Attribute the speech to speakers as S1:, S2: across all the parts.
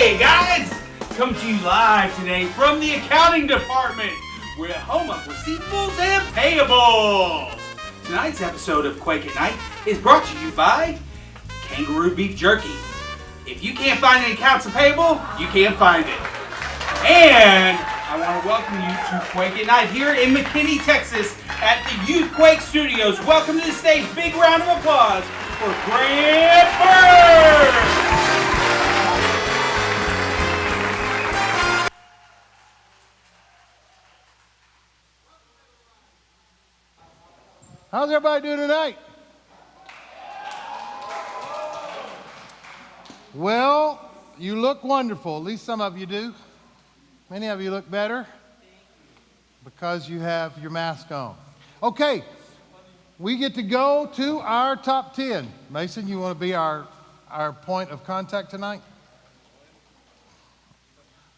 S1: Hey guys! Coming to you live today from the accounting department with home of receivables and payables. Tonight's episode of Quake at Night is brought to you by Kangaroo Beef Jerky. If you can't find an accounts payable, you can't find it. And I want to welcome you to Quake at Night here in McKinney, Texas at the YouthQuake Studios. Welcome to the stage. Big round of applause for Grant Bird.
S2: How's everybody doing tonight? Well, you look wonderful. At least some of you do. Many of you look better because you have your mask on. Okay, we get to go to our top 10. Mason, you want to be our point of contact tonight?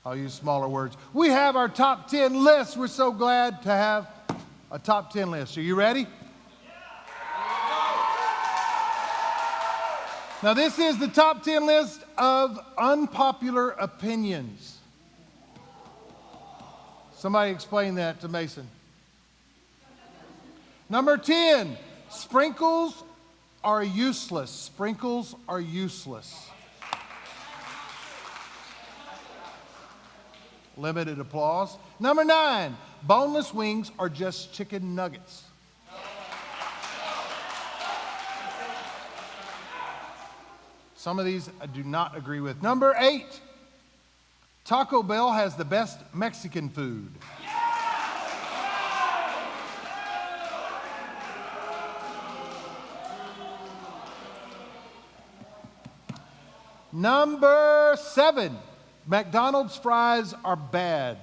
S2: I'll use smaller words. We have our top 10 list. We're so glad to have a top 10 list. Are you ready? Now, this is the top 10 list of unpopular opinions. Somebody explain that to Mason. Number 10, sprinkles are useless. Sprinkles are useless. Limited applause. Number 9, boneless wings are just chicken nuggets. Some of these I do not agree with. Number 8, Taco Bell has the best Mexican food. Number 7, McDonald's fries are bad.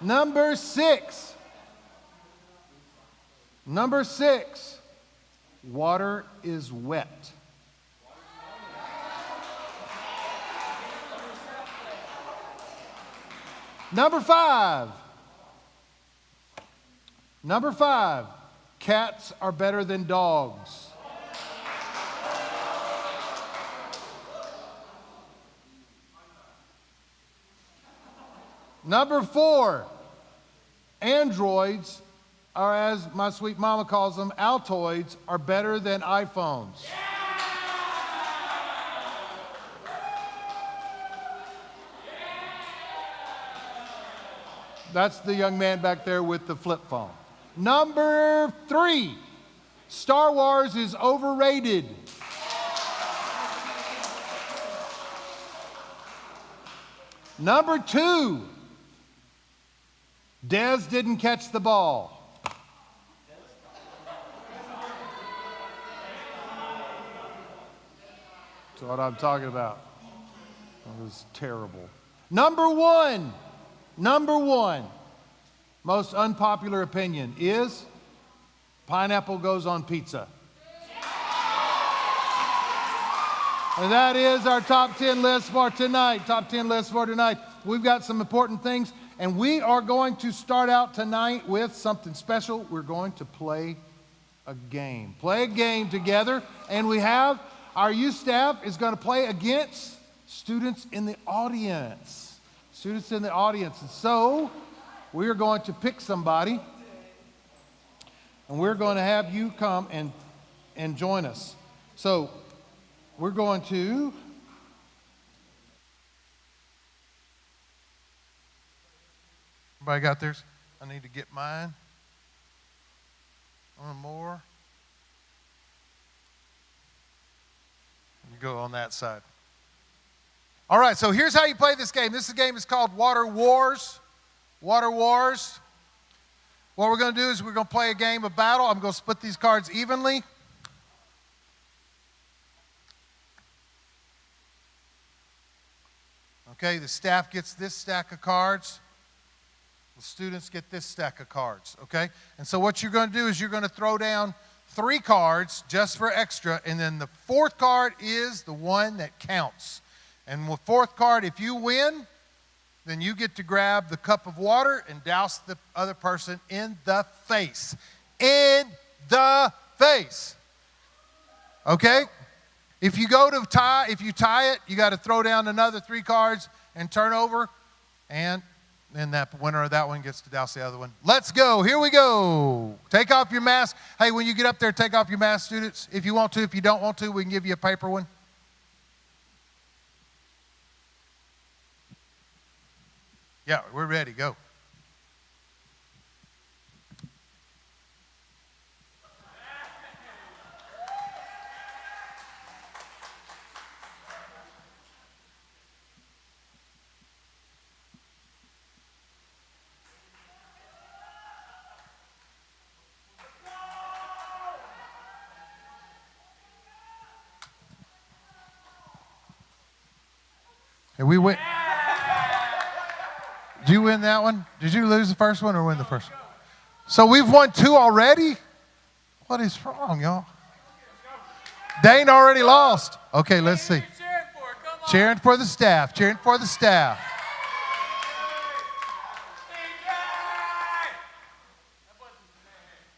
S2: Number 6, water is wet. Number 5, cats are better than dogs. Number 4, androids, or as my sweet mama calls them, Altoids, are better than iPhones. That's the young man back there with the flip phone. Number 3, Star Wars is overrated. Number 2, Dez didn't catch the ball. That's what I'm talking about. That was terrible. Number one, most unpopular opinion is pineapple goes on pizza. And that is our top 10 list for tonight. Top 10 list for tonight. We've got some important things, and we are going to start out tonight with something special. We're going to play a game. Play a game together, and we have our youth staff is going to play against students in the audience. Students in the audience. And so we are going to pick somebody, and we're going to have you come and join us. So we're going to everybody got theirs? I need to get mine. One more. You go on that side. All right, so here's how you play this game. This game is called Water Wars. Water Wars. What we're going to do is we're going to play a game of battle. I'm going to split these cards evenly. Okay, the staff gets this stack of cards. The students get this stack of cards, okay? And so what you're going to do is you're going to throw down 3 cards just for extra, and then the 4th card is the one that counts. And the 4th card, if you win, then you get to grab the cup of water and douse the other person in the face. In the face. Okay? If you tie it, you got to throw down another 3 cards and turn over, and then that winner of that one gets to douse the other one. Let's go. Here we go. Take off your mask. Hey, when you get up there, take off your mask, students. If you want to. If you don't want to, we can give you a paper one. Yeah, we're ready. Go. And we went. Did you win that one? Did you lose the first one or win the first one? So we've won 2 already? What is wrong, y'all? Dane already lost. Okay, let's see. Cheering for the staff. Cheering for the staff.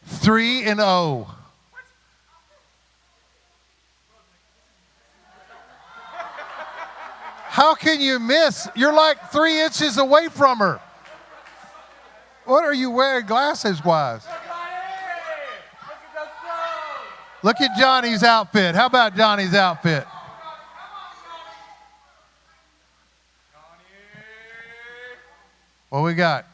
S2: 3-0. How can you miss? You're like 3 inches away from her. What are you wearing glasses-wise? Look at Johnny's outfit. How about Johnny's outfit? What we got?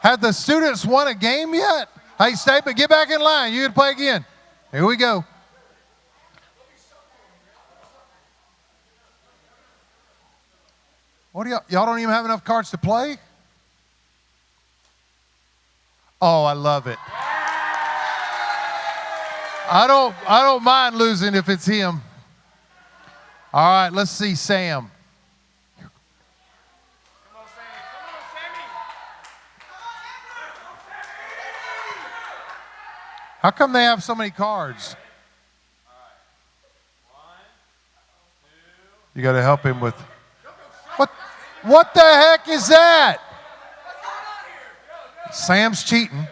S2: Have the students won a game yet? Hey, Statement, get back in line. You can play again. Here we go. What do y'all don't even have enough cards to play? Oh, I love it. I don't mind losing if it's him. All right, let's see Sam. How come they have so many cards? You got to help him with. What the heck is that? Sam's cheating.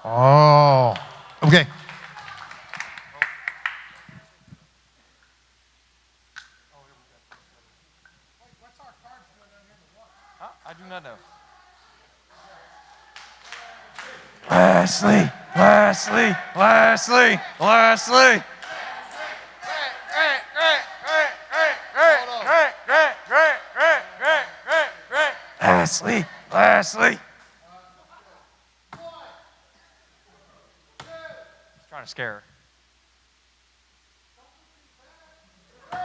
S2: Oh, okay.
S3: I do not know.
S4: Leslie.
S3: Trying to scare her.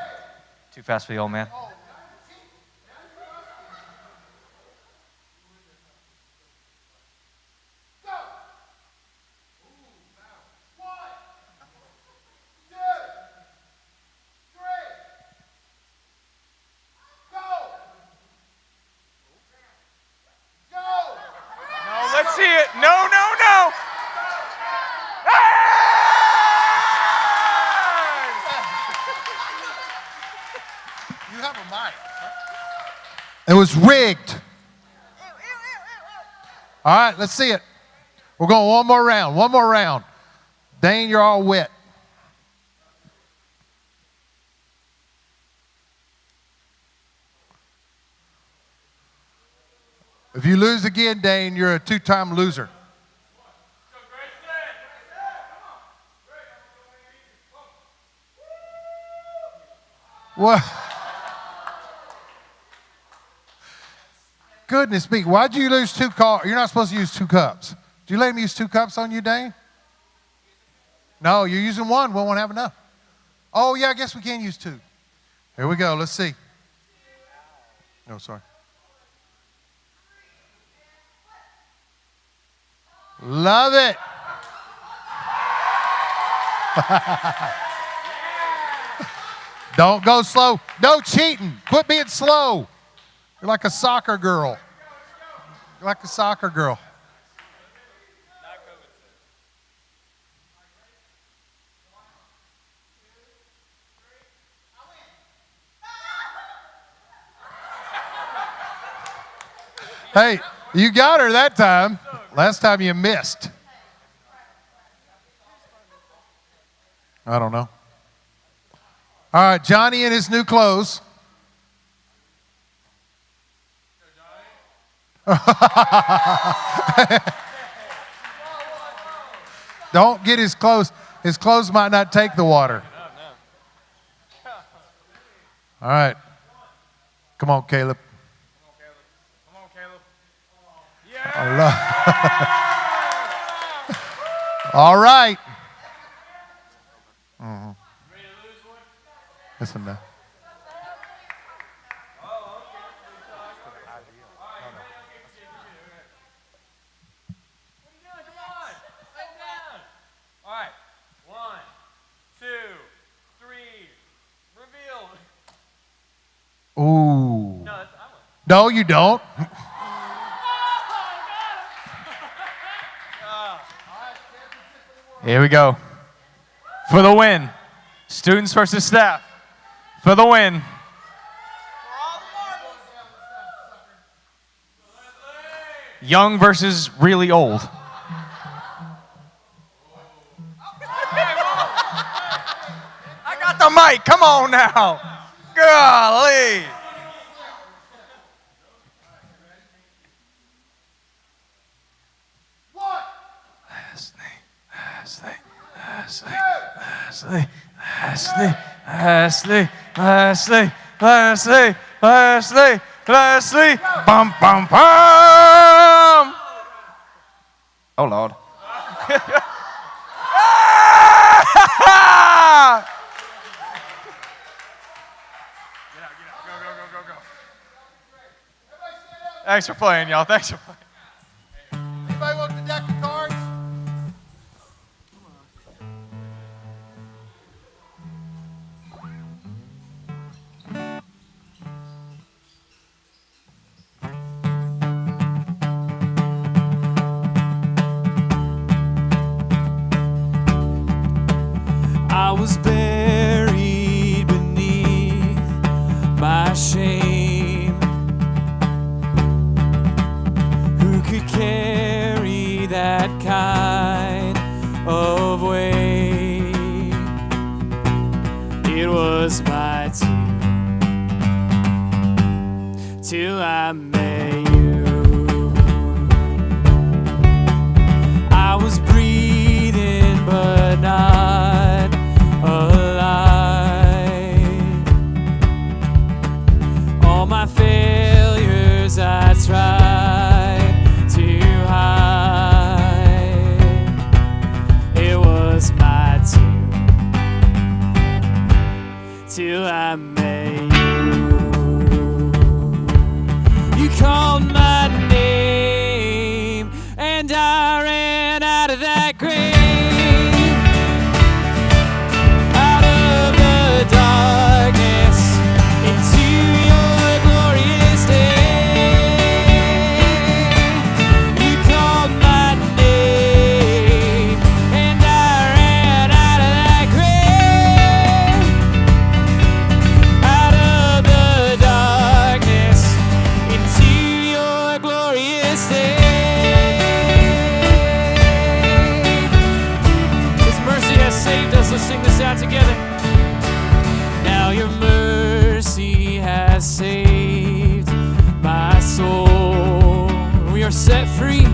S3: Too fast for the old man.
S4: Let's see it. No.
S2: You have a mic. It was rigged. All right, let's see it. We're going one more round. Dane, you're all wet. If you lose again, Dane, you're a 2-time loser. What? Goodness me, why'd you lose 2 cards? You're not supposed to use 2 cups. Did you let him use 2 cups on you, Dane? No, you're using 1. We won't have enough. Oh, yeah, I guess we can use 2. Here we go. Let's see. No, sorry. Love it. Don't go slow. No cheating. Quit being slow. You're like a soccer girl. Hey, you got her that time. Last time you missed. I don't know. All right, Johnny in his new clothes. Don't get his clothes. His clothes might not take the water. All right. Come on, Caleb.
S4: Come on, Caleb. Yeah.
S2: All right. Mm-hmm. Listen now.
S4: All right. 1, 2, 3. Reveal.
S2: Ooh.
S4: No, that's I won.
S2: No, you don't.
S3: Here we go. For the win. Students versus staff. For the win. Young versus really old.
S4: I got the mic. Come on now. Golly.
S3: Leslie, bum, bum, bum. Oh, Lord.
S4: Thanks for playing, y'all. Thanks for playing.
S2: Anybody want the deck of cards?
S5: I was buried beneath my shame. Who could carry that kind of weight? It was my tomb till I met you. I was breathing but not alive. All my failures I tried to hide. It was my tomb till I met you. You called my name and I ran out of that grave. Darkness into your glorious day. You called my name and I ran out of that grave. Out of the darkness into your glorious day. His mercy has saved us. Let's sing this out together. Now your mercy has saved my soul. We are set free.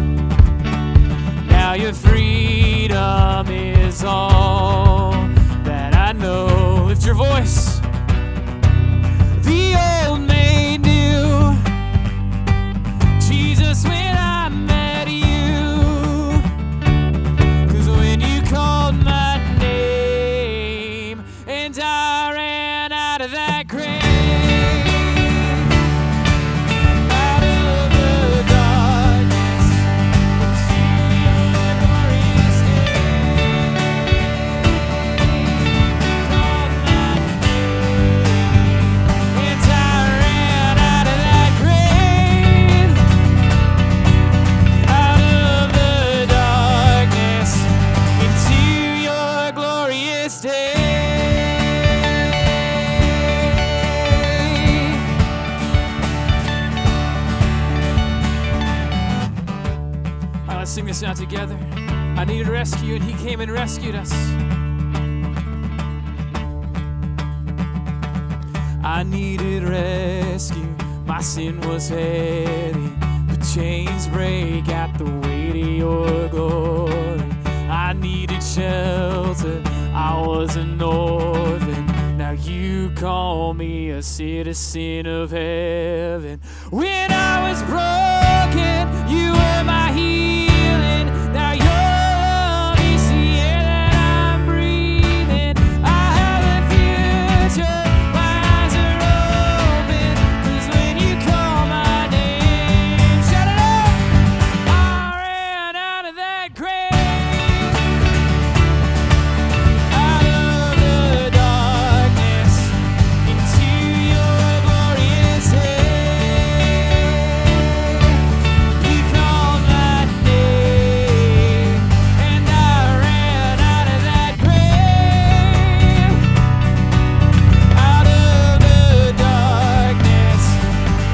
S5: Now your freedom is all that I know. Lift your voice. The old made new. Jesus, when I met you. 'Cause when you called my name and I ran out of that grave. Out of the darkness into your glorious day. Called my name and I ran out of that grave. Out of the darkness into your glorious day. sing this out together. I needed rescue, and he came and rescued us. I needed rescue, my sin was heavy, but chains break at the weight of your glory. I needed shelter, I was an orphan. Now you call me a citizen of heaven. When I was broken, you were my healing. Now your love is the air that I'm breathing. I have a future, my eyes are open, 'cause when you call my name, shout it out, I ran out of that grave, out of the darkness, into your glorious day. You called my name, and I ran out of that grave, out of the darkness,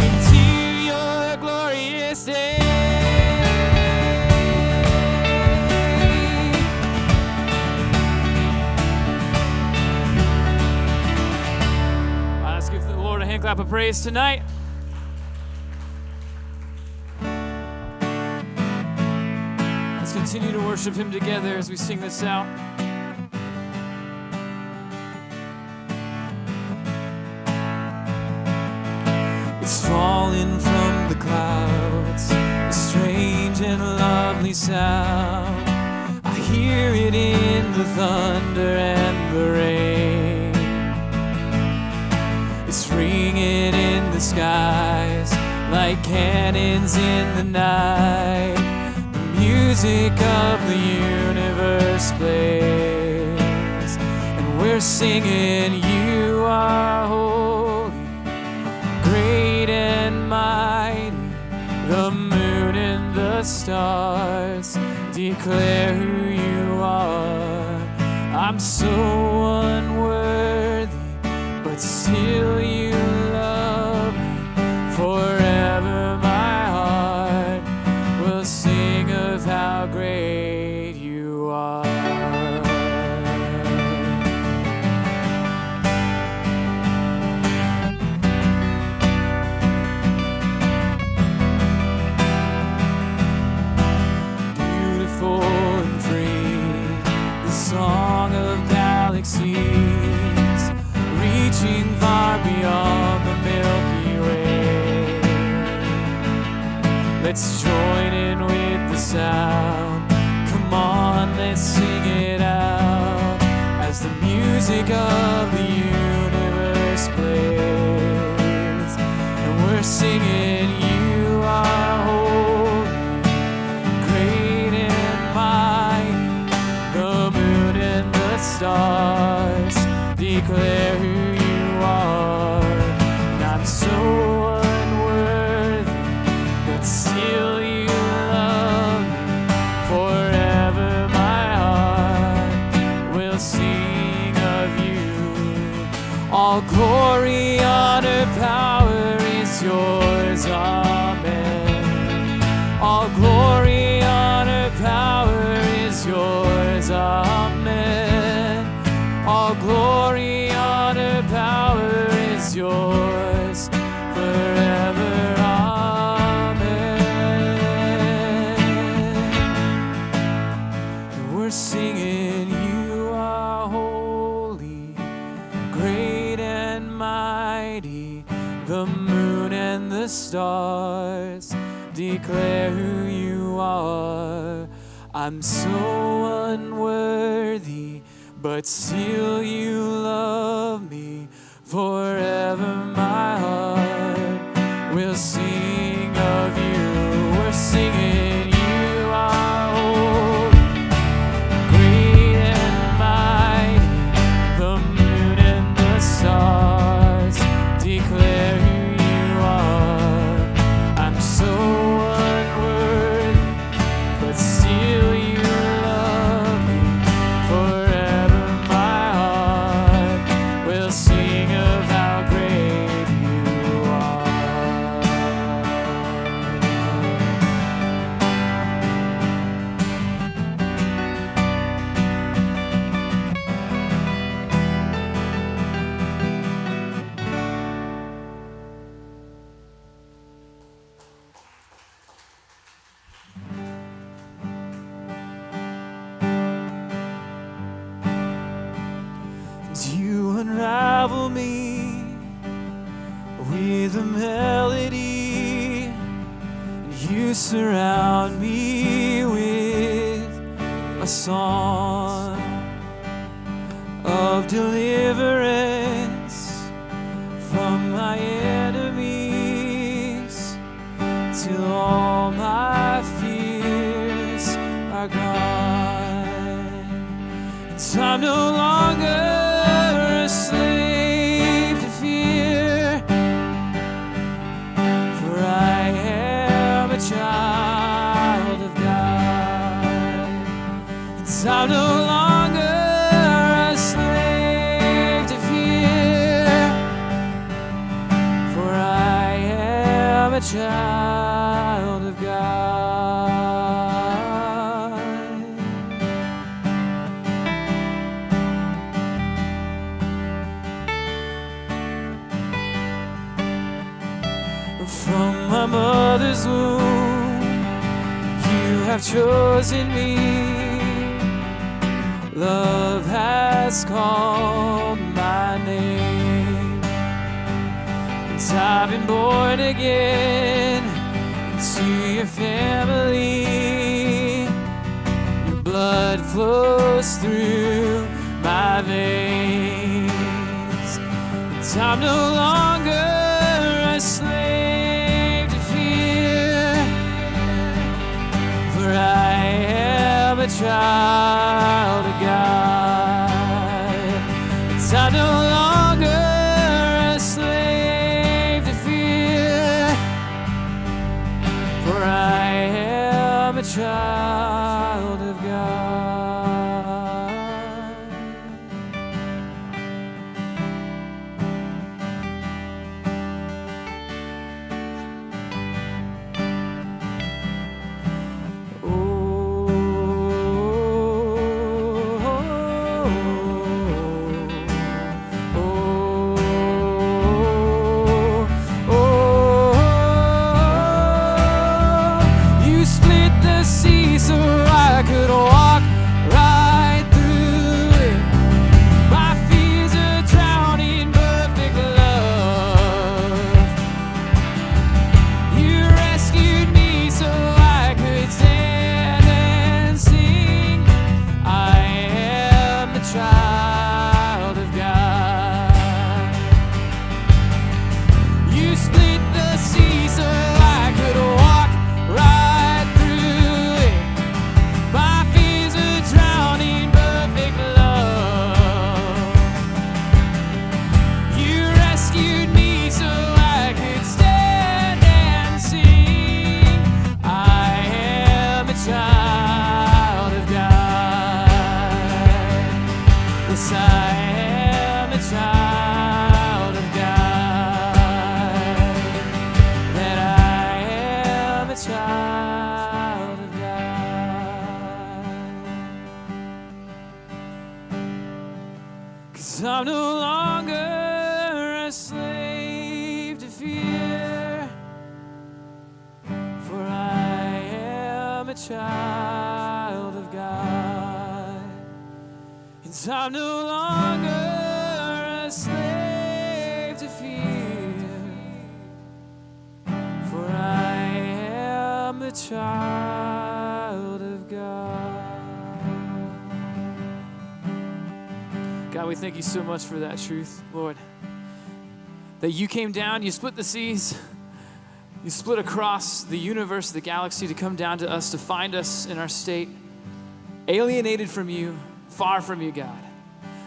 S5: into your glorious day. Let's give the Lord a hand clap of praise tonight. Let's continue to worship him together as we sing this out. It's falling from the clouds, a strange and lovely sound. I hear it in the thunder and the rain. It's ringing in the skies like cannons in the night. The music of the universe plays, and we're singing, you are holy, great and mighty. The moon and the stars declare who you are. I'm so unworthy, but still you love me. Forever my heart will sing of how great you are. Beautiful and free, the song of galaxies, reaching far beyond the Milky Way. Let's join in with the sound. Come on, let's sing it out as the music of the universe plays. And we're singing, you are holy, great and mighty. The moon and the stars declare who you are. And I'm so unworthy, but still you love me. Forever my heart will sing of you. All glory, honor, power is yours, amen. All glory, honor, power is yours, amen. All glory, honor, power is yours forever, amen. We're singing, you are holy, great and mighty. The moon and the stars declare who you are. I'm so unworthy, but still you love me. Forever my heart will sing of you. We're singing, you are holy, great and mighty. The moon and the stars declare who you are. I'm so unworthy, but still you love me. Forever my heart will sing of how great you are. the melody, and you surround me with a song of deliverance from my enemies, till all my fears are gone. And I'm no longer a slave to fear, for I am a child of God. And I'm no longer a slave to fear, for I am a child of God. From my mother's womb, you have chosen me. Love has called my name, and I've been born again into your family. Your blood flows through my veins, and I'm no longer a slave to fear, for I am a child of God. And I'm no longer a slave to fear, for I am a child of God. You split the sea so I could walk right through it. My fears are drowned in perfect love. You rescued me so I could stand and sing. I am a child of God. You split the sea so I could walk right through it. My fears are drowned in perfect love. You rescued me so I could stand and sing. I am a child of God. Yes, I am a child of God. That I am a child of God. 'Cause I'm no longer a slave to fear, for I am a child of God. And I'm no longer a slave to fear, for I am a child of God. God, we thank you so much for that truth, Lord. That you came down, you split the seas, you split across the universe, the galaxy, to come down to us, to find us in our state, alienated from you, far from you, God.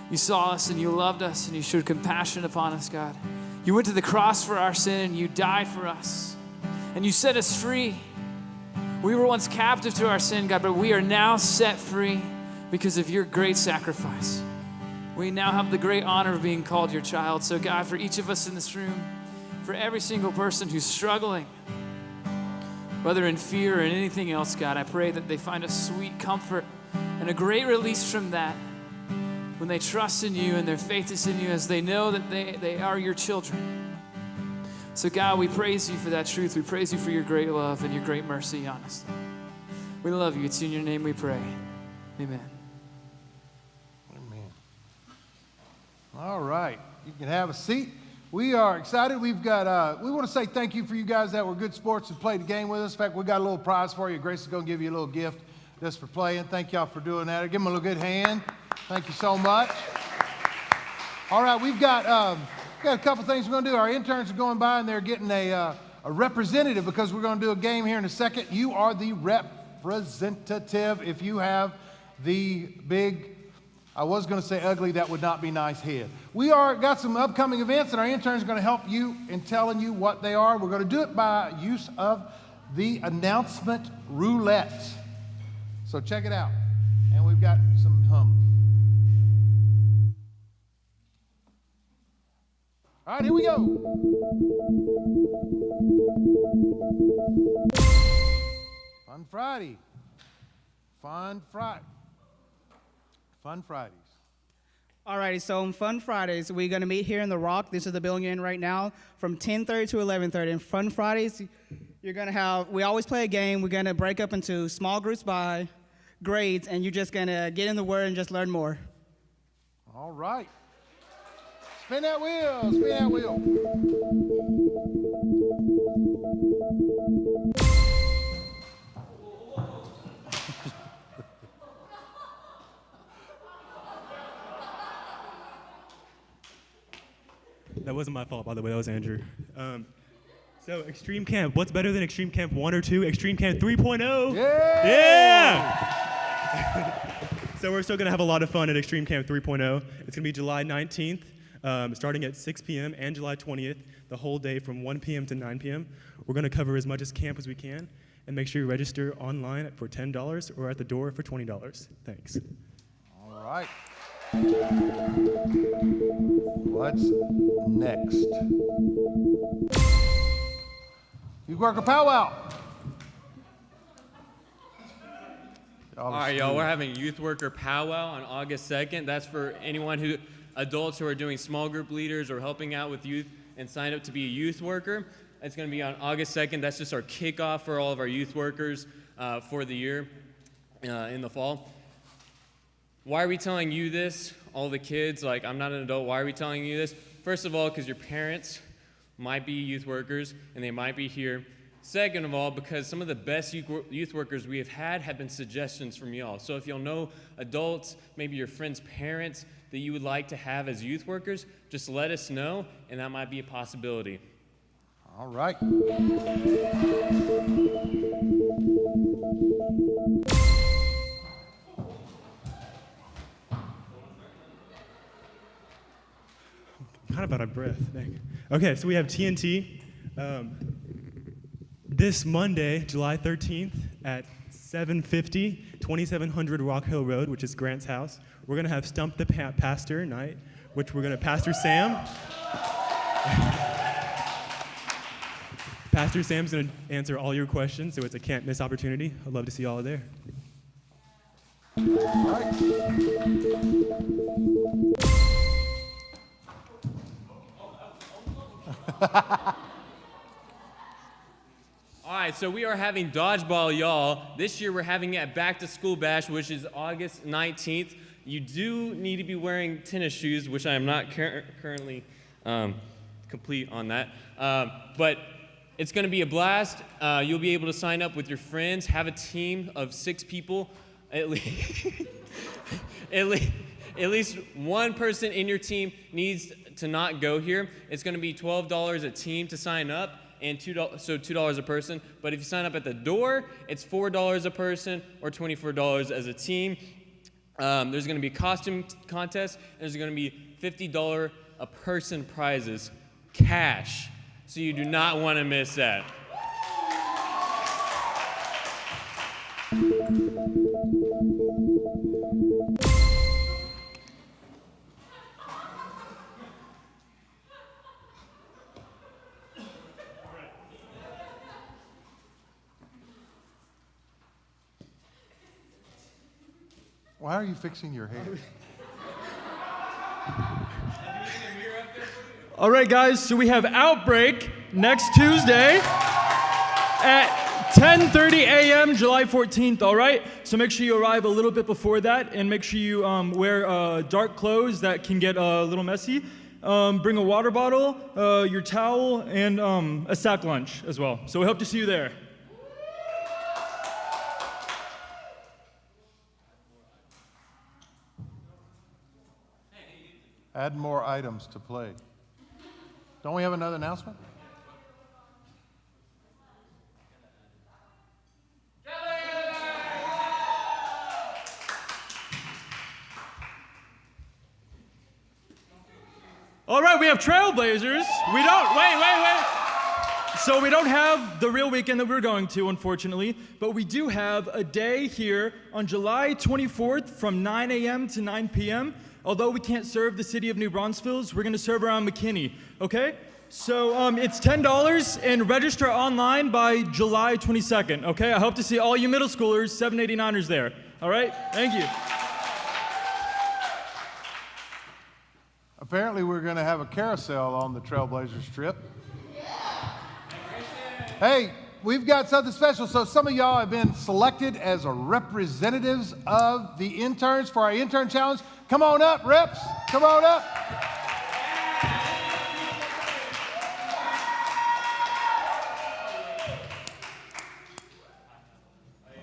S5: You saw us and you loved us and you showed compassion upon us, God. You went to the cross for our sin and you died for us. And you set us free. We were once captive to our sin, God, but we are now set free because of your great sacrifice. We now have the great honor of being called your child. So God, for each of us in this room, for every single person who's struggling, whether in fear or in anything else, God, I pray that they find a sweet comfort and a great release from that when they trust in you and their faith is in you, as they know that they are your children. So God, we praise you for that truth. We praise you for your great love and your great mercy on us. We love you. It's in your name we pray. Amen.
S2: Amen. All right. You can have a seat. We are excited. We've got, we want to say thank you for you guys that were good sports and played the game with us. In fact, we got a little prize for you. Grace is going to give you a little gift just for playing. Thank y'all for doing that. Give them a little good hand. Thank you so much. All right, we've got a couple things we're going to do. Our interns are going by and they're getting a representative because we're going to do a game here in a second. You are the representative if you have the big, I was going to say ugly, that would not be nice head. We got some upcoming events, and our interns are going to help you in telling you what they are. We're going to do it by use of the announcement roulette. So check it out. And we've got some hum. All right, here we go. Fun Friday. Fun Friday. Fun Fridays.
S6: Alrighty, so on Fun Fridays, we're going to meet here in The Rock. This is the building you're in right now, from 10:30 to 11:30. And Fun Fridays, you're going to have, we always play a game. We're going to break up into small groups by grades, and you're just going to get in the Word and just learn more.
S2: All right. Spin that wheel. Spin that wheel.
S7: That wasn't my fault, by the way. That was Andrew. So Extreme Camp. What's better than Extreme Camp 1 or 2? Extreme Camp 3.0. Yeah! So we're still going to have a lot of fun at Extreme Camp 3.0. It's going to be July 19th, starting at 6 p.m. and July 20th, the whole day from 1 p.m. to 9 p.m. We're going to cover as much as camp as we can, and make sure you register online for $10 or at the door for $20. Thanks.
S2: All right. What's next? You work a powwow.
S8: All right, y'all, we're having Youth Worker Powwow on August 2nd. That's for anyone adults who are doing small group leaders or helping out with youth and sign up to be a youth worker. It's going to be on August 2nd. That's just our kickoff for all of our youth workers for the year in the fall. Why are we telling you this? All the kids, like, I'm not an adult, why are we telling you this? First of all, because your parents might be youth workers and they might be here. Second of all, because some of the best youth workers we have had been suggestions from y'all. So if y'all know adults, maybe your friends' parents that you would like to have as youth workers, just let us know, and that might be a possibility.
S2: All right.
S7: Kind of out of breath. Dang. Okay, so we have TNT this Monday, July 13th at 7:50, 2700 Rock Hill Road, which is Grant's house. We're going to have Stump the Pastor night, which we're going to Pastor Sam. Pastor Sam's going to answer all your questions, so it's a can't miss opportunity. I'd love to see y'all there.
S2: All right.
S8: All right, so we are having dodgeball, y'all. This year we're having it at Back to School Bash, which is August 19th. You do need to be wearing tennis shoes, which I am not currently complete on that. But it's going to be a blast. You'll be able to sign up with your friends, have a team of 6 people, at least one person in your team needs to not go here. It's going to be $12 a team to sign up, and $2 a person. But if you sign up at the door, it's $4 a person or $24 as a team. There's going to be a costume contest, and there's going to be $50 a person prizes, cash. So you do not want to miss that.
S2: Why are you fixing your hair?
S9: All right, guys, so we have Outbreak next Tuesday at 10:30 a.m., July 14th, all right? So make sure you arrive a little bit before that, and make sure you wear dark clothes that can get a little messy. Bring a water bottle, your towel, and a sack lunch as well. So we hope to see you there.
S2: Add more items to play. Don't we have another announcement?
S9: All right, we have Trailblazers. Wait. So we don't have the real weekend that we're going to, unfortunately, but we do have a day here on July 24th from 9 a.m. to 9 p.m. Although we can't serve the city of New Braunfels, we're going to serve around McKinney, okay? So it's $10 and register online by July 22nd, okay? I hope to see all you middle schoolers, 789ers there, all right? Thank you.
S2: Apparently, we're going to have a carousel on the Trailblazers trip. Hey, we've got something special. So some of y'all have been selected as representatives of the interns for our intern challenge. Come on up, reps. Come on up.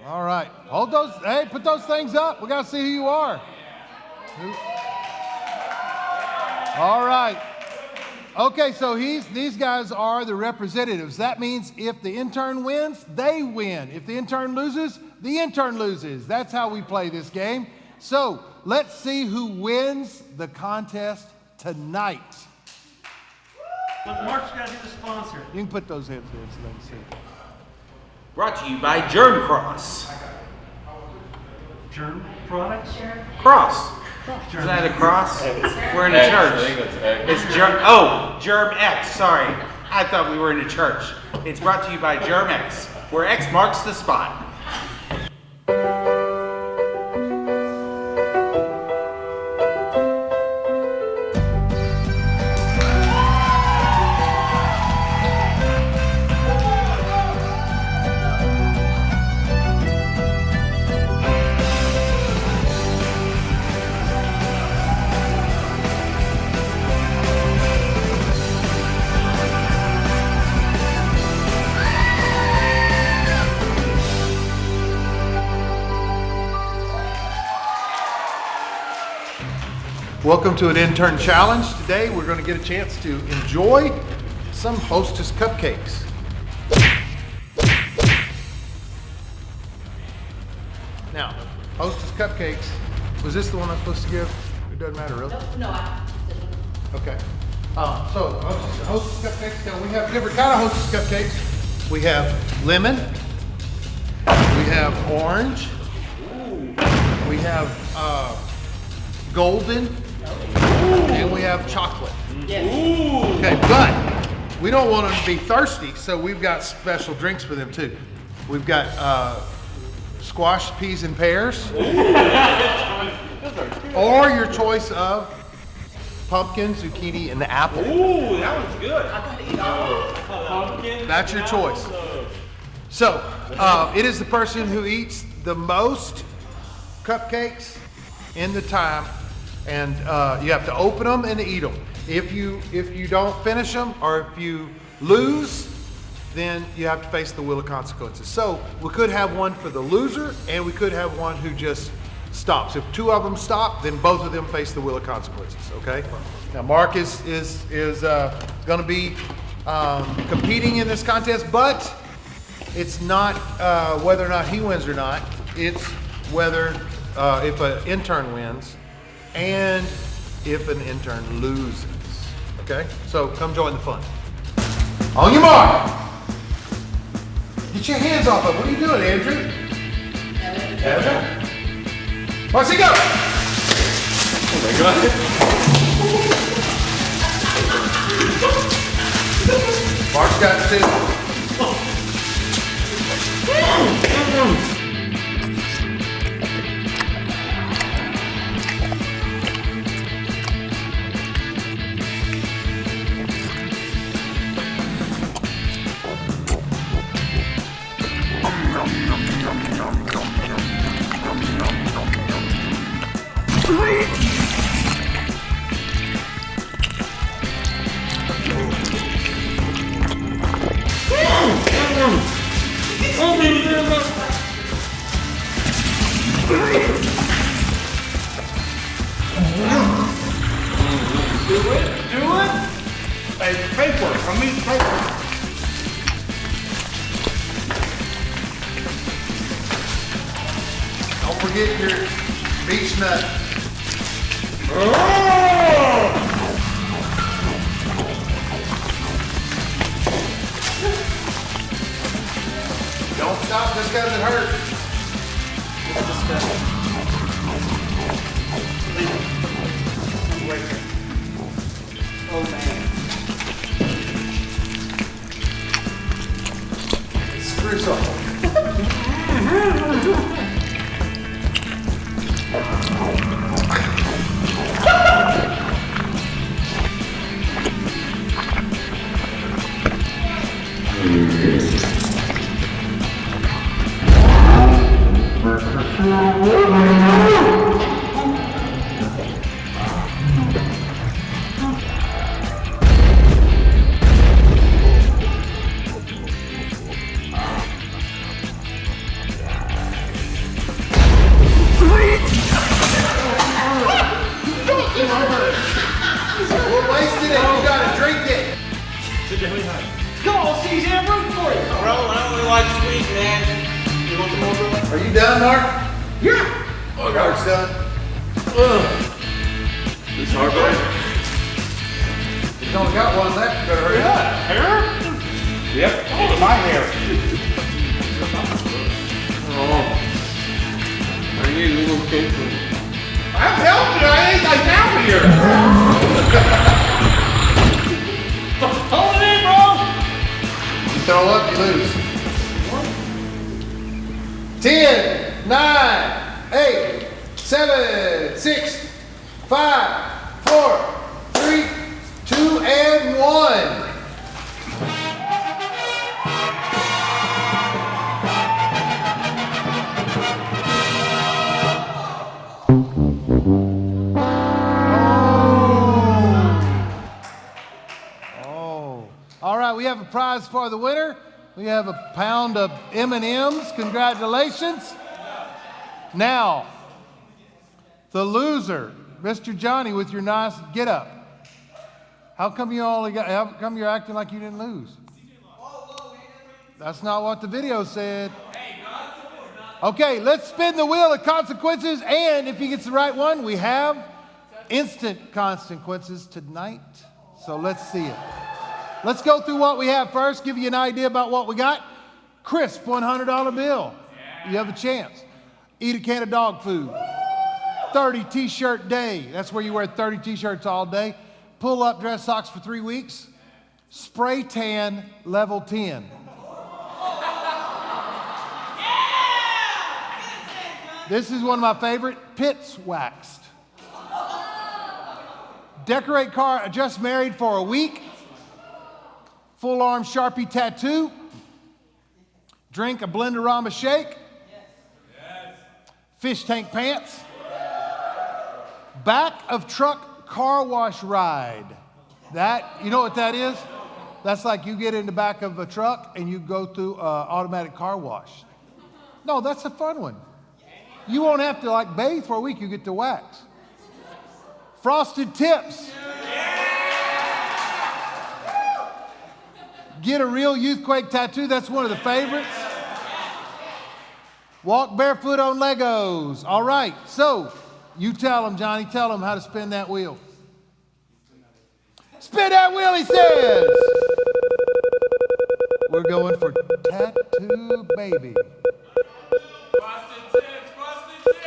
S2: All right. Hold those. Hey, put those things up. We got to see who you are. All right. Okay, so these guys are the representatives. That means if the intern wins, they win. If the intern loses, the intern loses. That's how we play this game. So let's see who wins the contest tonight.
S10: Look, Mark's got to be the sponsor.
S2: You can put those heads there so they can see.
S1: Brought to you by Germ Cross.
S10: Germ products?
S1: Cross. Is that a cross? We're in a church. It's Germ X, sorry. I thought we were in a church. It's brought to you by Germ X, where X marks the spot.
S2: Welcome to an intern challenge. Today we're going to get a chance to enjoy some Hostess cupcakes. Now, Hostess cupcakes, was this the one I'm supposed to give? It doesn't matter really?
S11: No.
S2: Okay. So Hostess cupcakes, now we have different kind of Hostess cupcakes. We have lemon, we have orange, we have golden, and we have chocolate. Okay, but we don't want them to be thirsty, so we've got special drinks for them too. We've got squash, peas, and pears, or your choice of pumpkin, zucchini, and apple.
S1: Ooh, that one's good.
S2: Pumpkin. That's your choice. So it is the person who eats the most cupcakes in the time. And you have to open them and eat them. If you don't finish them or if you lose, then you have to face the wheel of consequences. So we could have one for the loser, and we could have one who just stops. If two of them stop, then both of them face the wheel of consequences. Okay. Now Mark is going to be competing in this contest, but it's not whether or not he wins or not. It's whether if an intern wins. And if an intern loses. Okay? So come join the fun. On your mark. Get your hands off of it. What are you doing, Andrew? Evan. Marcy, go! Oh my God. Mark's got two. get your beach nut. Don't stop just because it hurts.
S1: Oh man.
S2: Screws off. We're wasting it. You gotta drink it.
S10: Come on, CJ, I'm rooting for you.
S1: Bro, I only like sweet, man. You want some more, bro?
S2: Are you done, Mark?
S1: Yeah.
S2: Oh, Mark's done.
S1: It's hard, bro.
S2: He's only got one left. You better hurry up.
S1: Hair? Yep. Look at my hair. Oh. I need a little cookie. I'm helping. I ain't like down here. Hold it in, bro.
S2: You throw up, you lose. 10, 9, 8, 7, 6, 5, 4, 3, 2, and 1. All right, we have a prize for the winner. We have a pound of M&Ms. Congratulations. Now, the loser, Mr. Johnny, with your nice get up. How come how come you're acting like you didn't lose? That's not what the video said. Okay, let's spin the wheel of consequences, and if he gets the right one, we have instant consequences tonight. So let's see it. Let's go through what we have first, give you an idea about what we got. Crisp $100 bill. You have a chance. Eat a can of dog food. 30 t-shirt day. That's where you wear 30 t-shirts all day. Pull up dress socks for 3 weeks. Spray tan level 10. This is one of my favorite. Pits waxed. Decorate car just married for a week. Full arm Sharpie tattoo. Drink a Blenderama shake. Fish tank pants. Back of truck car wash ride. That, you know what that is? That's like you get in the back of a truck and you go through automatic car wash. No, that's a fun one. You won't have to like bathe for a week, you get to wax. Frosted tips. Get a real YouthQuake tattoo, that's one of the favorites. Walk barefoot on Legos. All right, so you tell them, Johnny, tell them how to spin that wheel. Spin that wheel, he says. We're going for tattoo baby.
S3: Frosted tips, frosted tips.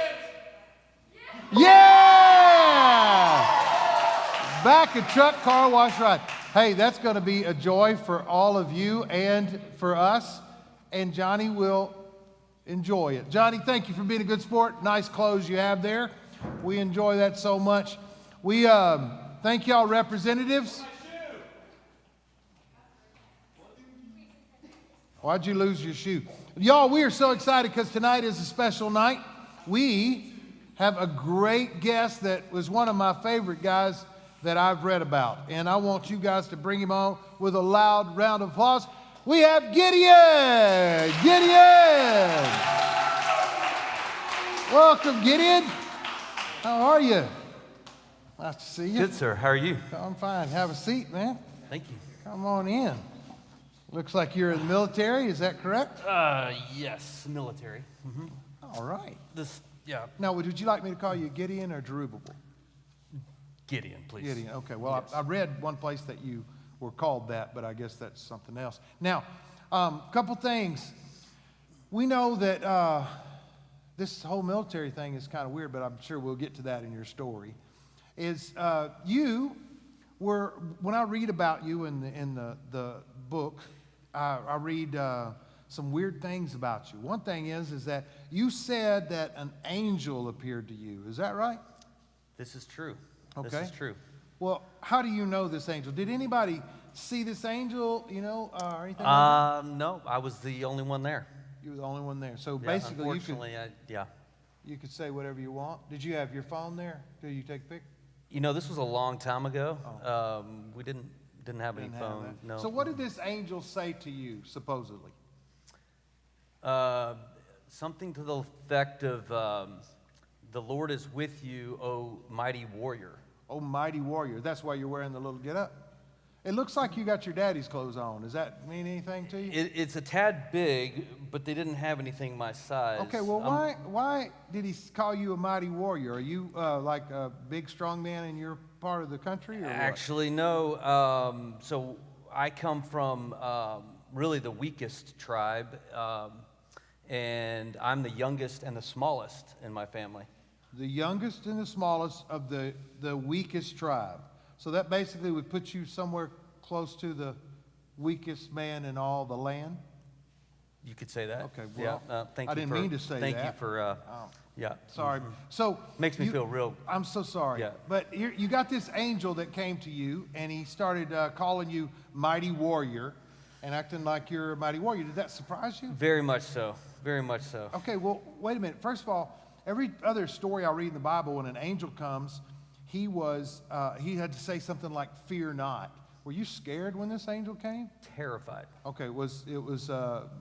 S2: Yeah! Back of truck car wash ride. Hey, that's going to be a joy for all of you and for us, and Johnny will enjoy it. Johnny, thank you for being a good sport. Nice clothes you have there. We enjoy that so much. We thank y'all representatives. Why'd you lose your shoe? Y'all, we are so excited because tonight is a special night. We have a great guest that was one of my favorite guys that I've read about. And I want you guys to bring him on with a loud round of applause. We have Gideon! Gideon! Welcome, Gideon. How are you? Nice to see you.
S11: Good, sir. How are you?
S2: I'm fine. Have a seat, man.
S11: Thank you.
S2: Come on in. Looks like you're in the military. Is that correct?
S11: Yes, military. Mm-hmm.
S2: All right.
S11: Yeah.
S2: Now, would you like me to call you Gideon or Jerubbaal?
S11: Gideon, please.
S2: Gideon, okay. Well,
S11: Yes.
S2: I read one place that you were called that, but I guess that's something else. Now, couple things. We know that this whole military thing is kind of weird, but I'm sure we'll get to that in your story. You were, when I read about you in the book, I read some weird things about you. One thing is that you said that an angel appeared to you. Is that right?
S11: This is true.
S2: Okay.
S11: This is true.
S2: Well, how do you know this angel? Did anybody see this angel, or anything like that?
S11: No, I was the only one there.
S2: You were the only one there. So
S11: Yeah,
S2: basically,
S11: unfortunately,
S2: you could say whatever you want. Did you have your phone there? Did you take a pic?
S11: This was a long time ago. We didn't have any
S2: Didn't have
S11: phone.
S2: that.
S11: No.
S2: So what did this angel say to you, supposedly?
S11: Something to the effect of, "The Lord is with you, O mighty warrior."
S2: Oh, mighty warrior. That's why you're wearing the little get-up. It looks like you got your daddy's clothes on. Does that mean anything to you?
S11: It's a tad big, but they didn't have anything my size.
S2: Okay, well, why did he call you a mighty warrior? Are you like a big, strong man in your part of the country? Or what?
S11: Actually, no. So I come from really the weakest tribe, and I'm the youngest and the smallest in my family.
S2: The youngest and the smallest of the weakest tribe. So that basically would put you somewhere close to the weakest man in all the land?
S11: You could say that.
S2: Okay, well,
S11: yeah, thank you.
S2: I didn't mean to say
S11: thank
S2: that.
S11: you for, yeah.
S2: Sorry.
S11: Mhm.
S2: So
S11: makes me feel real.
S2: I'm so sorry.
S11: Yeah.
S2: But you got this angel that came to you, and he started calling you mighty warrior and acting like you're a mighty warrior. Did that surprise you?
S11: Very much so. Very much so.
S2: Okay, well, wait a minute. First of all, every other story I read in the Bible, when an angel comes, he had to say something like, "Fear not." Were you scared when this angel came?
S11: Terrified.
S2: Okay, it was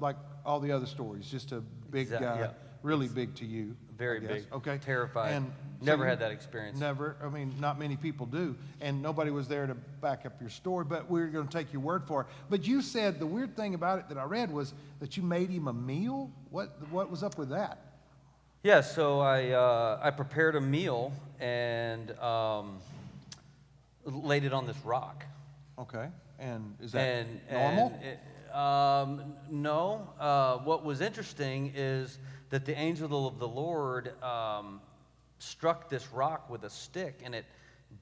S2: like all the other stories, just a big guy,
S11: yeah.
S2: really big to you.
S11: Very
S2: I guess.
S11: big.
S2: Okay.
S11: Terrified.
S2: And
S11: never had that experience.
S2: Never. I mean, not many people do, and nobody was there to back up your story. But we're going to take your word for it. But you said the weird thing about it that I read was that you made him a meal. What was up with that?
S11: Yeah, so I prepared a meal and laid it on this rock.
S2: Okay, and is that normal?
S11: No. What was interesting is that the angel of the Lord struck this rock with a stick, and it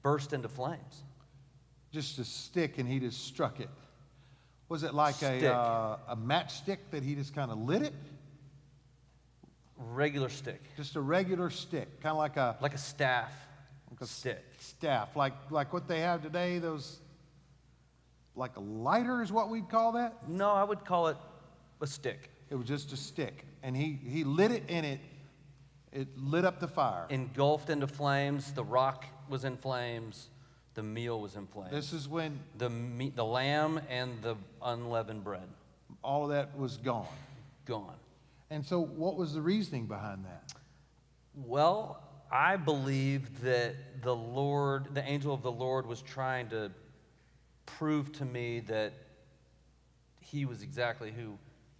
S11: burst into flames.
S2: Just a stick, and he just struck it. Was it like a matchstick that he just kind of lit it?
S11: Regular stick.
S2: Just a regular stick, kind of like a
S11: staff. Like a stick.
S2: Staff, like what they have today. Those, like a lighter is what we'd call that.
S11: No, I would call it a stick.
S2: It was just a stick, and he lit it, and it lit up the fire.
S11: Engulfed into flames. The rock was in flames. The meal was in flames.
S2: This is when
S11: the lamb and the unleavened bread.
S2: All of that was gone.
S11: Gone.
S2: And so, what was the reasoning behind that?
S11: Well, I believe that the angel of the Lord, was trying to prove to me that he was exactly who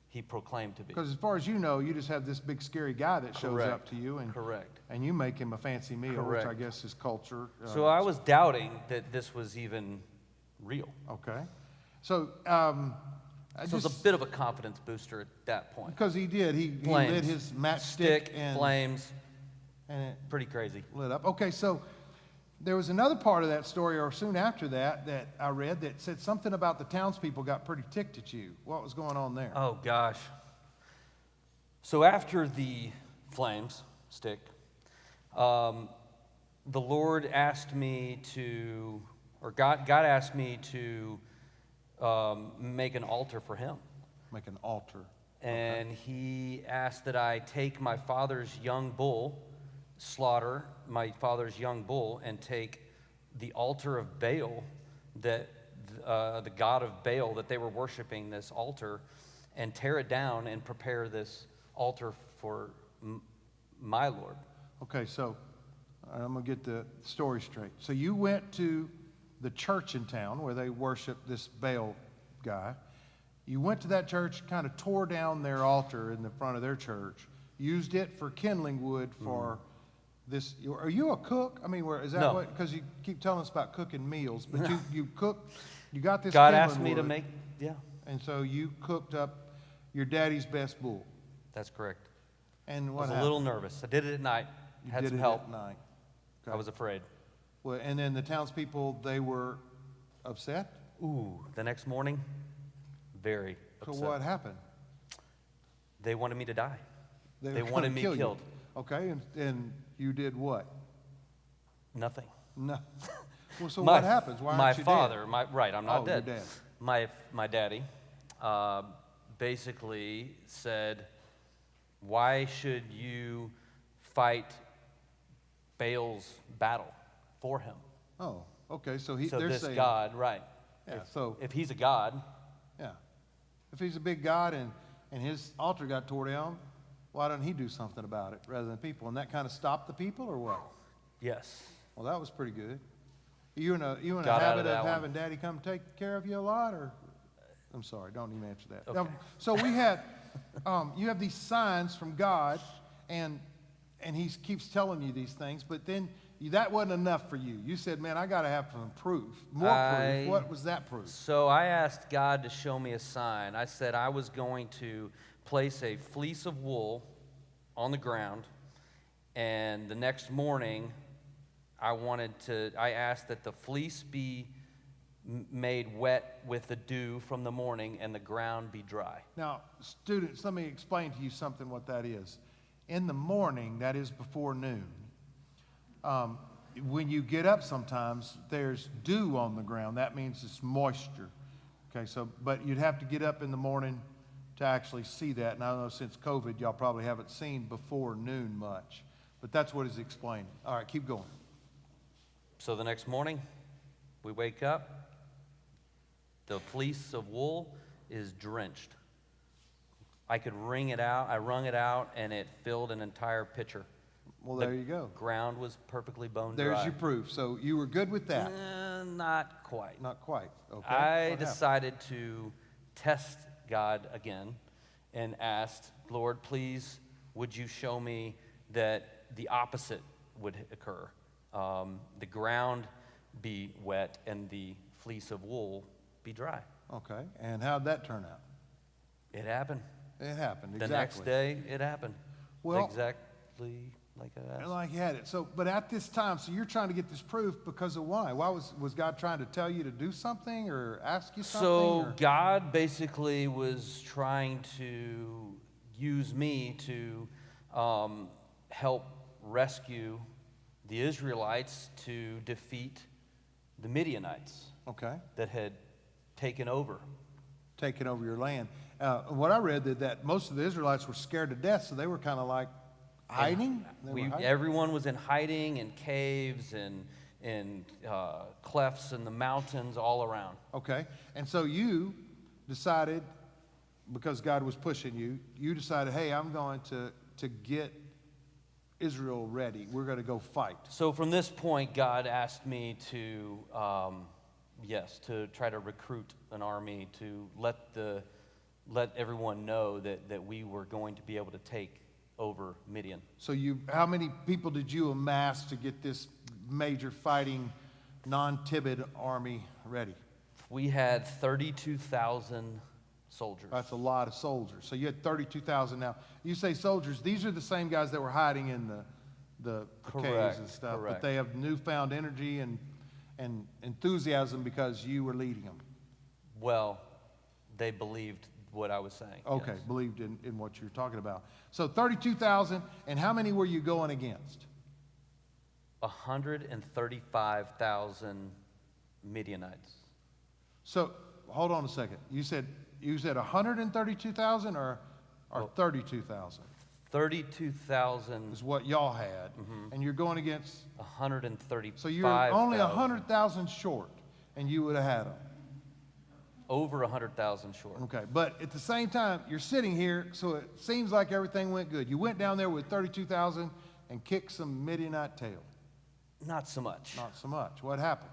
S11: he proclaimed to be.
S2: Because as far as you know, you just have this big scary guy that shows
S11: Correct.
S2: up to you, and
S11: Correct.
S2: And you make him a fancy meal,
S11: Correct.
S2: which I guess is culture.
S11: So I was doubting that this was even real.
S2: Okay. So.
S11: So it was a bit of a confidence booster at that point.
S2: Because he did. He lit his matchstick and
S11: flames.
S2: And it
S11: pretty crazy.
S2: Lit up. Okay, so there was another part of that story, or soon after that I read that said something about the townspeople got pretty ticked at you. What was going on there?
S11: Oh, gosh. So after the flames stick, the Lord asked me to, or God asked me to make an altar for him.
S2: Make an altar.
S11: And he asked that I take my father's young bull, slaughter my father's young bull, and take the altar of Baal, that the god of Baal that they were worshiping, this altar, and tear it down and prepare this altar for my Lord.
S2: Okay, so I'm going to get the story straight. So you went to the church in town where they worship this Baal guy. You went to that church, kind of tore down their altar in the front of their church, used it for kindling wood for this. Are you a cook? I mean, is that
S11: No.
S2: what? Because you keep telling us about cooking meals, but you cook. You got this.
S11: God
S2: kindling
S11: asked me to
S2: wood,
S11: make, yeah,
S2: and so you cooked up your daddy's best bull.
S11: that's correct.
S2: And
S11: I
S2: what
S11: was a
S2: happened?
S11: little nervous. I did it at night.
S2: You
S11: Had
S2: did
S11: some
S2: it
S11: help.
S2: at night.
S11: I was afraid.
S2: Well, and then the townspeople, they were upset.
S11: Ooh, the next morning, very
S2: So
S11: upset.
S2: what happened?
S11: They wanted me to die.
S2: They
S11: They
S2: were
S11: wanted
S2: gonna
S11: me
S2: kill you.
S11: killed.
S2: Okay, and you did what?
S11: Nothing.
S2: No. Well, so
S11: My-
S2: what happens? Why
S11: my
S2: aren't you
S11: father,
S2: dead?
S11: right, I'm not
S2: Oh,
S11: dead.
S2: you're dead.
S11: My daddy basically said, why should you fight Baal's battle for him?
S2: Oh, okay. So
S11: So
S2: they're
S11: this
S2: saying,
S11: God, right.
S2: Yeah. So
S11: If he's a God,
S2: yeah, if he's a big God and his altar got tore down, why doesn't he do something about it rather than people? And that kind of stopped the people, or what?
S11: yes.
S2: Well, that was pretty good. You in a
S11: Got out
S2: habit
S11: of that
S2: of
S11: one.
S2: having Daddy come take care of you a lot, or? I'm sorry, don't even answer that.
S11: Okay.
S2: So we had, you have these signs from God, and he keeps telling you these things, but then that wasn't enough for you. You said, man, I got to have some proof, more proof. What was that proof?
S11: So I asked God to show me a sign. I said I was going to place a fleece of wool on the ground, and the next morning I asked that the fleece be made wet with the dew from the morning and the ground be dry.
S2: Now, students, let me explain to you something what that is. In the morning, that is before noon, when you get up sometimes, there's dew on the ground. That means it's moisture. Okay, so, but you'd have to get up in the morning to actually see that. And I know since COVID, y'all probably haven't seen before noon much. But that's what he's explaining. All right, keep going.
S11: So the next morning, we wake up, the fleece of wool is drenched. I could wring it out. I wrung it out, and it filled an entire pitcher.
S2: Well, there you go.
S11: Ground was perfectly bone dry.
S2: There's your proof. So you were good with that?
S11: Not quite.
S2: Not quite. Okay.
S11: I
S2: What
S11: decided to test God again and asked, Lord, please, would you show me that the opposite would occur? The ground be wet and the fleece of wool be dry.
S2: happened? Okay. And how'd that turn out?
S11: It happened.
S2: It happened,
S11: The
S2: exactly.
S11: next day, it happened.
S2: Well-
S11: Exactly like I asked.
S2: Like you had it. So, but at this time, so you're trying to get this proof because of why? Why was God trying to tell you to do something or ask you something?
S11: So
S2: or?
S11: God basically was trying to use me to help rescue the Israelites to defeat the Midianites
S2: Okay.
S11: that had taken over.
S2: Taking over your land. What I read that most of the Israelites were scared to death, so they were kind of like hiding. They were hiding?
S11: Everyone was in hiding in caves and in clefts in the mountains all around.
S2: Okay. And so you decided, because God was pushing you, you decided, hey, I'm going to get Israel ready. We're going to go fight.
S11: So from this point, God asked me to, to try to recruit an army to let everyone know that we were going to be able to take over Midian.
S2: So how many people did you amass to get this major fighting non-Tibet army ready?
S11: We had 32,000 soldiers.
S2: That's a lot of soldiers. So you had 32,000 now. You say soldiers, these are the same guys that were hiding in the caves
S11: Correct,
S2: and stuff,
S11: correct.
S2: but they have newfound energy and enthusiasm because you were leading them.
S11: Well, they believed what I was saying.
S2: Okay,
S11: yes.
S2: believed in what you're talking about. So 32,000, and how many were you going against?
S11: 135,000 Midianites.
S2: So hold on a second. You said 132,000 or 32,000
S11: 32,000
S2: is what y'all had, and you're going against.
S11: 135,000.
S2: So you're only 100,000 short, and you would have had them.
S11: Over 100,000 short.
S2: Okay, but at the same time, you're sitting here, so it seems like everything went good. You went down there with 32,000 and kicked some Midianite tail.
S11: Not so much.
S2: Not so much. What happened?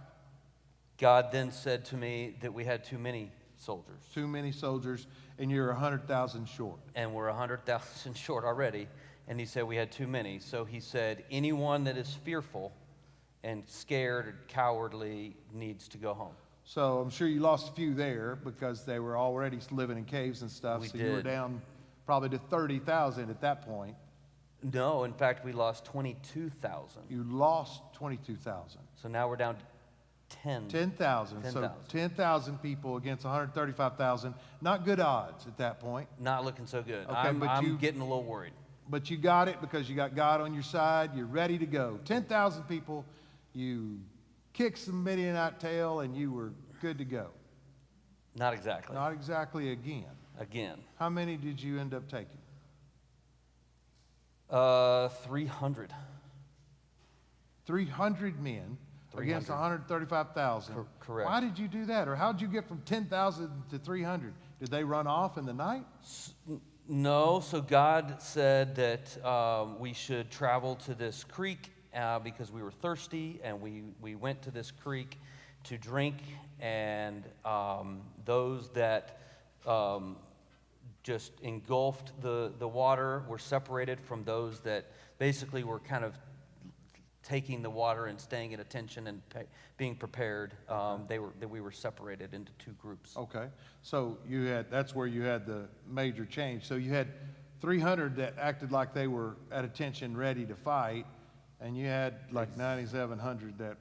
S11: God then said to me that we had too many soldiers.
S2: Too many soldiers, and you're 100,000 short.
S11: And we're 100,000 short already. And he said we had too many. So he said, anyone that is fearful and scared or cowardly needs to go home.
S2: So I'm sure you lost a few there because they were already living in caves and stuff.
S11: We
S2: so you were
S11: did.
S2: down probably to 30,000 at that point.
S11: No, in fact, we lost 22,000.
S2: You lost 22,000.
S11: So now we're down to 10.
S2: 10,000. So 10,000 people against 135,000. Not good odds at that point.
S11: Not looking so good.
S2: Okay,
S11: I'm getting a little worried.
S2: But you got it because you got God on your side. You're ready to go. 10,000 people. You kicked some Midianite tail and you were good to go.
S11: Not exactly.
S2: Not exactly again.
S11: Again.
S2: How many did you end up taking?
S11: 300.
S2: 300 men
S11: 300.
S2: against 135,000.
S11: Correct.
S2: Why did you do that? Or how did you get from 10,000 to 300? Did they run off in the night?
S11: No, so God said that we should travel to this creek because we were thirsty, and we went to this creek to drink, and those that just engulfed the water were separated from those that basically were kind of taking the water and staying at attention and being prepared. We were separated into two groups.
S2: Okay, so that's where you had the major change. So you had 300 that acted like they were at attention, ready to fight, and you had like 9,700
S11: that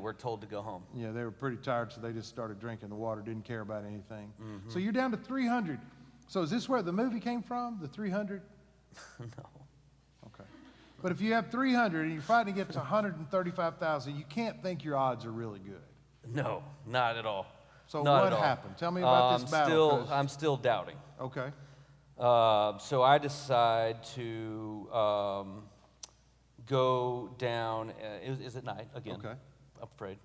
S11: were told to go home.
S2: Yeah, they were pretty tired, so they just started drinking the water, didn't care about anything. So you're down to 300. So is this where the movie came from, the 300?
S11: No.
S2: Okay. But if you have 300 and you're fighting against 135,000, you can't think your odds are really good.
S11: No, not at all.
S2: So
S11: not
S2: what happened? Tell me about this battle.
S11: I'm still doubting.
S2: Okay.
S11: So I decide to go down. Is it night again?
S2: Okay.
S11: I'm afraid.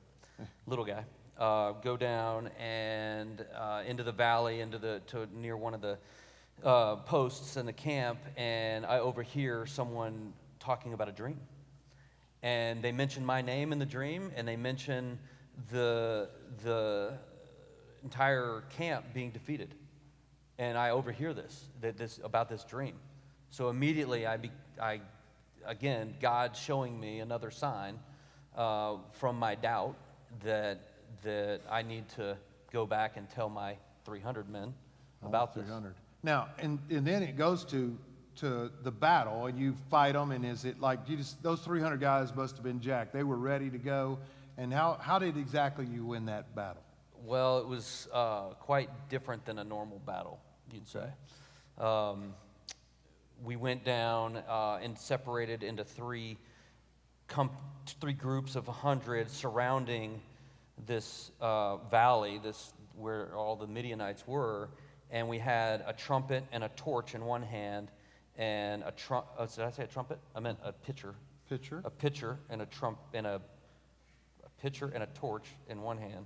S11: Little guy. Go down and into the valley, to near one of the posts in the camp, and I overhear someone talking about a dream. And they mention my name in the dream, and they mention the entire camp being defeated. And I overhear this about this dream. So immediately again, God showing me another sign from my doubt that I need to go back and tell my 300 men about
S2: 300. Now, and then it goes to the battle, and you fight them, and is it like those 300 guys must have been jacked? They were ready to go, and how did exactly you win that battle?
S11: Well, it was quite different than a normal battle, you'd say. We went down and separated into three groups of 100 surrounding this valley, where all the Midianites were, and we had a trumpet and a torch in one hand, and did I say a trumpet? I meant a pitcher.
S2: Pitcher.
S11: A pitcher and a pitcher and a torch in one hand,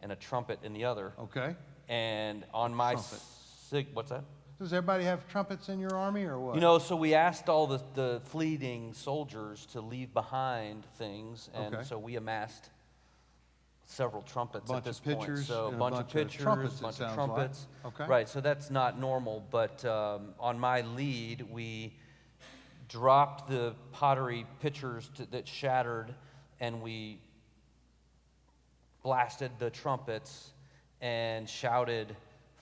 S11: and a trumpet in the other.
S2: Okay.
S11: And on my what's that?
S2: Does everybody have trumpets in your army, or what?
S11: So we asked all the fleeting soldiers to leave behind things, and so we amassed several trumpets at this point. So a bunch of pitchers, a bunch of trumpets.
S2: Like. Okay.
S11: Right, so that's not normal, but on my lead, we dropped the pottery pitchers that shattered, and we blasted the trumpets and shouted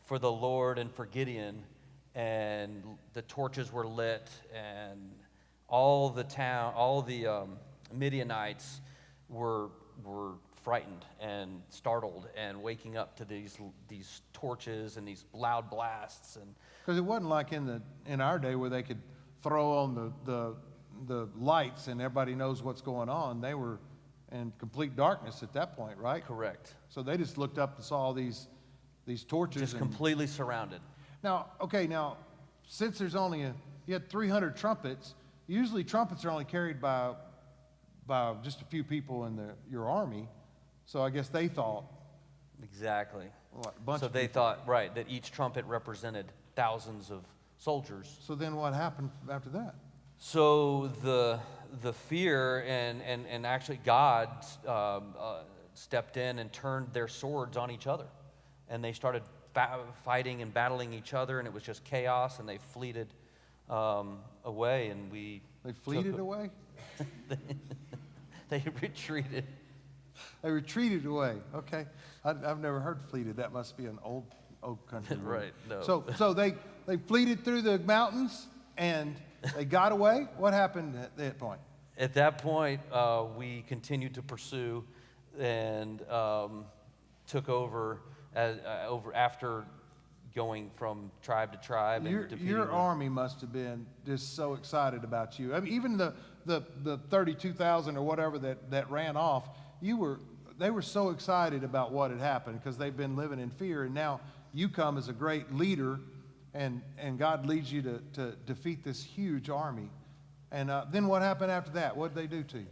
S11: for the Lord and for Gideon, and the torches were lit, and all the Midianites were frightened and startled and waking up to these torches and these loud blasts. And
S2: because it wasn't like in our day where they could throw on the lights and everybody knows what's going on. They were in complete darkness at that point, right?
S11: Correct.
S2: So they just looked up and saw all these torches.
S11: Just completely surrounded.
S2: Now, since you had 300 trumpets, usually trumpets are only carried by just a few people in your army. So I guess they thought.
S11: Exactly.
S2: So
S11: they thought, right, that each trumpet represented thousands of soldiers.
S2: So then what happened after that?
S11: So the fear and actually God stepped in and turned their swords on each other. And they started fighting and battling each other, and it was just chaos, and they away, and we
S2: They fleeted away?
S11: They retreated.
S2: They retreated away. Okay. I've never heard fleeted. That must be an old country word.
S11: Right, no.
S2: So they fleeted through the mountains and they got away? What happened at that point?
S11: At that point, we continued to pursue and took over after going from tribe to tribe.
S2: Your army must have been just so excited about you. I mean, even the 32,000 or whatever that ran off, they were so excited about what had happened because they've been living in fear, and now you come as a great leader, and God leads you to defeat this huge army. And then what happened after that? What did they do to you?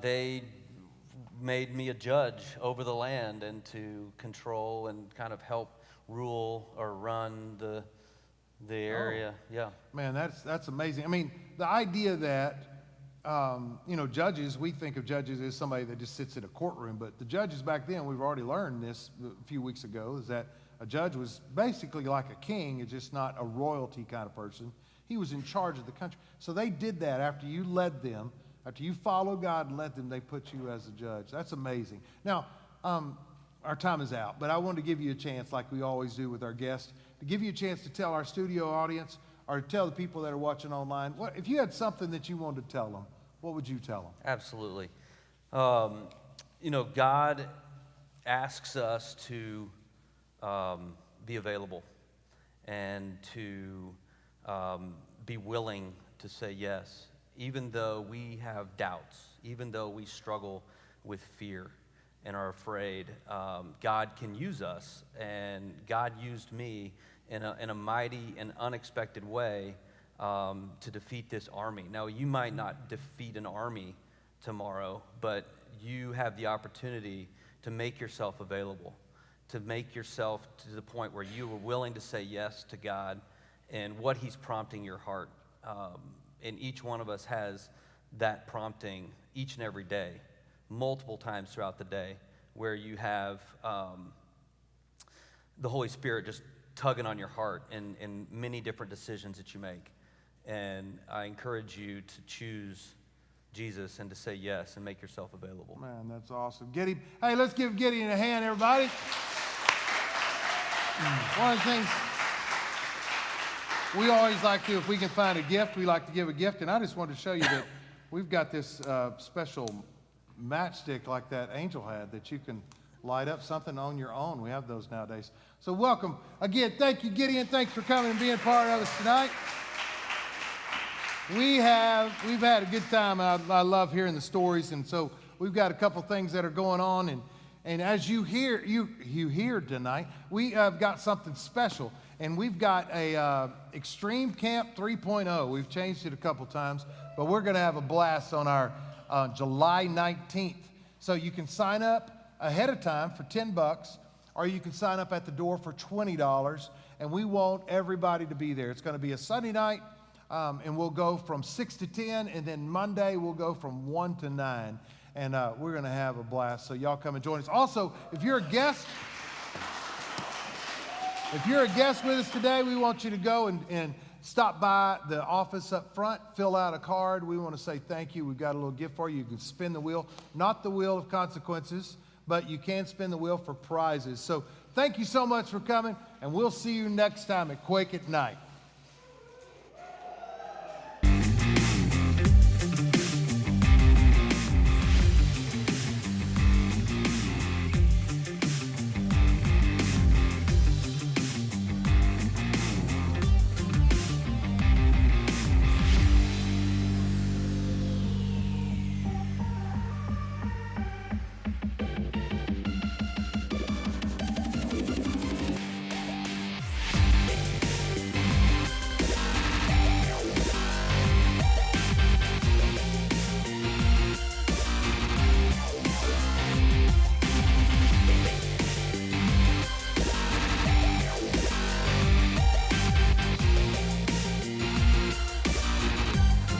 S11: They made me a judge over the land and to control and kind of help rule or run the area. Yeah. Man,
S2: that's amazing. I mean, the idea that judges, we think of judges as somebody that just sits in a courtroom, but the judges back then, we've already learned this a few weeks ago, is that a judge was basically like a king, it's just not a royalty kind of person. He was in charge of the country. So they did that after you led them, after you followed God and led them, they put you as a judge. That's amazing. Now, our time is out, but I wanted to give you a chance, like we always do with our guests, to give you a chance to tell our studio audience or tell the people that are watching online, if you had something that you wanted to tell them, what would you tell them?
S11: Absolutely. God asks us to be available and to be willing to say yes, even though we have doubts, even though we struggle with fear and are afraid. God can use us, and God used me in a mighty and unexpected way to defeat this army. Now, you might not defeat an army tomorrow, but you have the opportunity to make yourself available, to make yourself to the point where you are willing to say yes to God and what He's prompting your heart. And each one of us has that prompting each and every day, multiple times throughout the day, where you have the Holy Spirit just tugging on your heart in many different decisions that you make. And I encourage you to choose Jesus and to say yes and make yourself available.
S2: Man, that's awesome. Hey, let's give Gideon a hand, everybody. One of the things we always like to, if we can find a gift, we like to give a gift. And I just wanted to show you that we've got this special matchstick like that Angel had that you can light up something on your own. We have those nowadays. So welcome. Again, thank you, Gideon. Thanks for coming and being part of us tonight. We've had a good time. I love hearing the stories, and so we've got a couple things that are going on. And as you hear tonight, we have got something special, and we've got a Extreme Camp 3.0. We've changed it a couple times, but we're going to have a blast on our July 19th. So you can sign up ahead of time for $10, or you can sign up at the door for $20, and we want everybody to be there. It's going to be a Sunday night. And we'll go from 6 to 10, and then Monday we'll go from 1 to 9. And we're going to have a blast, so y'all come and join us. Also, if you're a guest with us today, we want you to go and stop by the office up front, fill out a card. We want to say thank you. We've got a little gift for you. You can spin the wheel, not the wheel of consequences, but you can spin the wheel for prizes. So thank you so much for coming, and we'll see you next time at Quake at Night.